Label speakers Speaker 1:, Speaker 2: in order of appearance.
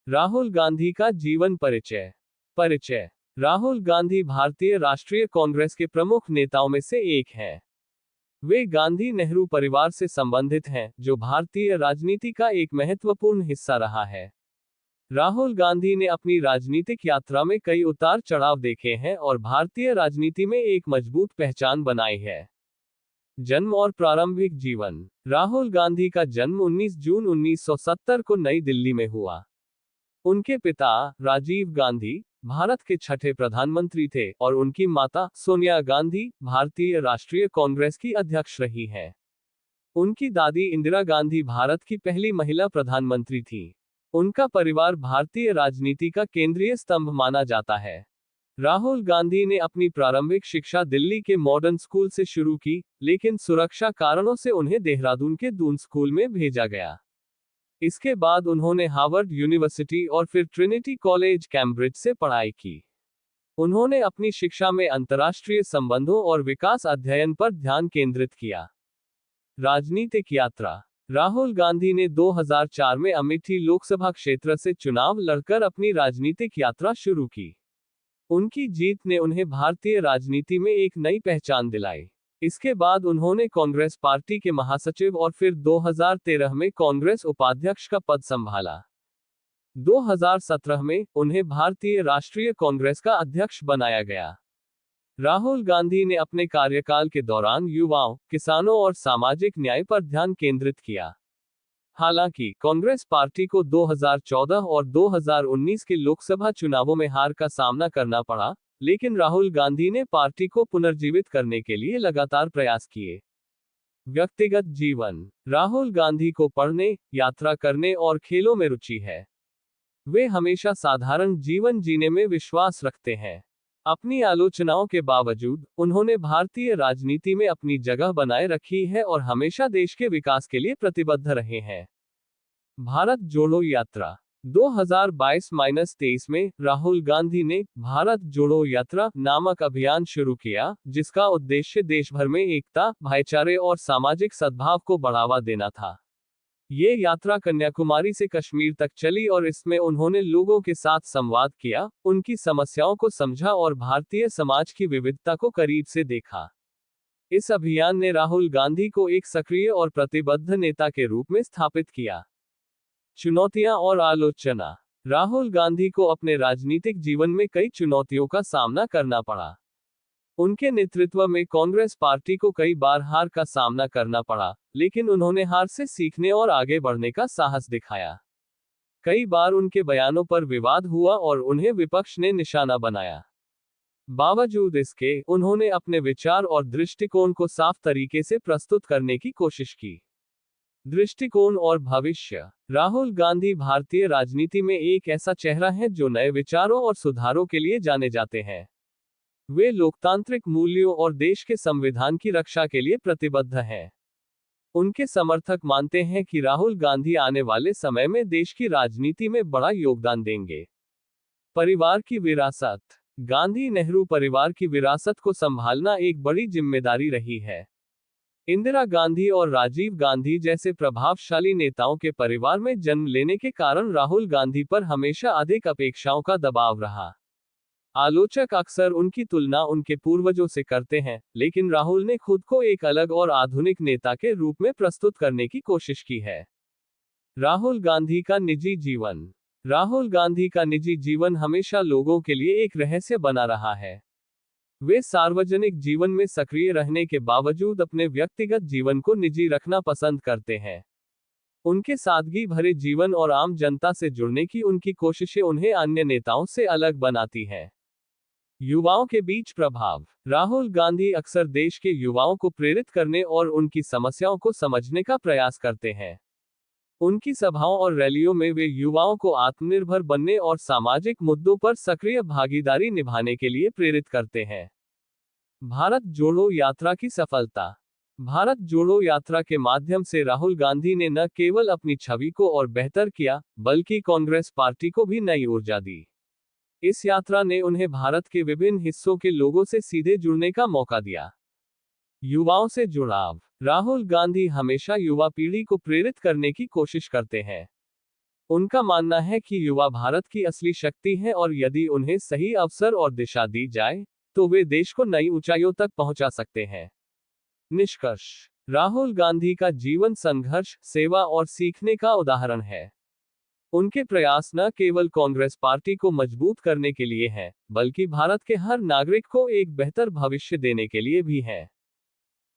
Speaker 1: राहुल गांधी का जीवन परिचय। परिचय। राहुल गांधी भारतीय राष्ट्रीय कांग्रेस के प्रमुख नेताओं में से एक हैं। वे गांधी नेहरू परिवार से संबंधित हैं, जो भारतीय राजनीति का एक महत्वपूर्ण हिस्सा रहा है। राहुल गांधी ने अपनी राजनीतिक यात्रा में कई उतार चढ़ाव देखे हैं और भारतीय राजनीति में एक मजबूत पहचान बनाई है। जन्म और प्रारंभिक जीवन। राहुल गांधी का जन्म 19 जून 1970 को नई दिल्ली में हुआ। उनके पिता राजीव गांधी भारत के छठे प्रधानमंत्री थे और उनकी माता सोनिया गांधी भारतीय राष्ट्रीय कांग्रेस की अध्यक्ष रही हैं। उनकी दादी इंदिरा गांधी भारत की पहली महिला प्रधानमंत्री थी। उनका परिवार भारतीय राजनीति का केंद्रीय स्तंभ माना जाता है। राहुल गांधी ने अपनी प्रारंभिक शिक्षा दिल्ली के मॉडर्न स्कूल से शुरू की, लेकिन सुरक्षा कारणों से उन्हें देहरादून के दून स्कूल में भेजा गया। इसके बाद उन्होंने हार्वर्ड यूनिवर्सिटी और फिर ट्रिनिटी कॉलेज कैम्ब्रिज से पढ़ाई की। उन्होंने अपनी शिक्षा में अंतर्राष्ट्रीय संबंधों और विकास अध्ययन पर ध्यान केंद्रित किया। राजनीतिक यात्रा। राहुल गांधी ने 2004 में अमेठी लोकसभा क्षेत्र से चुनाव लड़कर अपनी राजनीतिक यात्रा शुरू की। उनकी जीत ने उन्हें भारतीय राजनीति में एक नई पहचान दिलाई। इसके बाद उन्होंने कांग्रेस पार्टी के महासचिव और फिर 2013 में कांग्रेस उपाध्यक्ष का पद संभाला। 2017 में उन्हें भारतीय राष्ट्रीय कांग्रेस का अध्यक्ष बनाया गया। राहुल गांधी ने अपने कार्यकाल के दौरान युवाओं, किसानों और सामाजिक न्याय पर ध्यान केंद्रित किया। हालांकि कांग्रेस पार्टी को 2014 और 2019 के लोकसभा चुनावों में हार का सामना करना पड़ा, लेकिन राहुल गांधी ने पार्टी को पुनर्जीवित करने के लिए लगातार प्रयास किए। व्यक्तिगत जीवन। राहुल गांधी को पढ़ने, यात्रा करने और खेलों में रुचि है। वे हमेशा साधारण जीवन जीने में विश्वास रखते हैं। अपनी आलोचनाओं के बावजूद उन्होंने भारतीय राजनीति में अपनी जगह बनाए रखी है और हमेशा देश के विकास के लिए प्रतिबद्ध रहे हैं। भारत जोड़ो यात्रा। 2022-23 में राहुल गांधी ने भारत जोड़ो यात्रा नामक अभियान शुरू किया, जिसका उद्देश्य देश भर में एकता, भाईचारे और सामाजिक सद्भाव को बढ़ावा देना था। ये यात्रा कन्याकुमारी से कश्मीर तक चली और इसमें उन्होंने लोगों के साथ संवाद किया, उनकी समस्याओं को समझा और भारतीय समाज की विविधता को करीब से देखा। इस अभियान ने राहुल गांधी को एक सक्रिय और प्रतिबद्ध नेता के रूप में स्थापित किया। चुनौतियां और आलोचना। राहुल गांधी को अपने राजनीतिक जीवन में कई चुनौतियों का सामना करना पड़ा। उनके नेतृत्व में कांग्रेस पार्टी को कई बार हार का सामना करना पड़ा, लेकिन उन्होंने हार से सीखने और आगे बढ़ने का साहस दिखाया। कई बार उनके बयानों पर विवाद हुआ और उन्हें विपक्ष ने निशाना बनाया। बावजूद इसके, उन्होंने अपने विचार और दृष्टिकोण को साफ तरीके से प्रस्तुत करने की कोशिश की। दृष्टिकोण और भविष्य। राहुल गांधी भारतीय राजनीति में एक ऐसा चेहरा है जो नए विचारों और सुधारों के लिए जाने जाते हैं। वे लोकतांत्रिक मूल्यों और देश के संविधान की रक्षा के लिए प्रतिबद्ध हैं। उनके समर्थक मानते हैं कि राहुल गांधी आने वाले समय में देश की राजनीति में बड़ा योगदान देंगे। परिवार की विरासत। गांधी नेहरू परिवार की विरासत को संभालना एक बड़ी जिम्मेदारी रही है। इंदिरा गांधी और राजीव गांधी जैसे प्रभावशाली नेताओं के परिवार में जन्म लेने के कारण राहुल गांधी पर हमेशा अधिक अपेक्षाओं का दबाव रहा। आलोचक अक्सर उनकी तुलना उनके पूर्वजों से करते हैं, लेकिन राहुल ने खुद को एक अलग और आधुनिक नेता के रूप में प्रस्तुत करने की कोशिश की है। राहुल गांधी का निजी जीवन। राहुल गांधी का निजी जीवन हमेशा लोगों के लिए एक रहस्य बना रहा है। वे सार्वजनिक जीवन में सक्रिय रहने के बावजूद अपने व्यक्तिगत जीवन को निजी रखना पसंद करते हैं। उनके सादगी भरे जीवन और आम जनता से जुड़ने की उनकी कोशिशें उन्हें अन्य नेताओं से अलग बनाती हैं। युवाओं के बीच प्रभाव। राहुल गांधी अक्सर देश के युवाओं को प्रेरित करने और उनकी समस्याओं को समझने का प्रयास करते हैं। उनकी सभाओं और रैलियों में वे युवाओं को आत्मनिर्भर बनने और सामाजिक मुद्दों पर सक्रिय भागीदारी निभाने के लिए प्रेरित करते हैं। भारत जोड़ो यात्रा की सफलता। भारत जोड़ो यात्रा के माध्यम से राहुल गांधी ने न केवल अपनी छवि को और बेहतर किया, बल्कि कांग्रेस पार्टी को भी नई ऊर्जा दी। इस यात्रा ने उन्हें भारत के विभिन्न हिस्सों के लोगों से सीधे जुड़ने का मौका दिया। युवाओं से जुड़ाव। राहुल गांधी हमेशा युवा पीढ़ी को प्रेरित करने की कोशिश करते हैं। उनका मानना है कि युवा भारत की असली शक्ति है और यदि उन्हें सही अवसर और दिशा दी जाए, तो वे देश को नई ऊंचाइयों तक पहुंचा सकते हैं। निष्कर्ष। राहुल गांधी का जीवन संघर्ष, सेवा और सीखने का उदाहरण है। उनके प्रयास न केवल कांग्रेस पार्टी को मजबूत करने के लिए हैं, बल्कि भारत के हर नागरिक को एक बेहतर भविष्य देने के लिए भी हैं।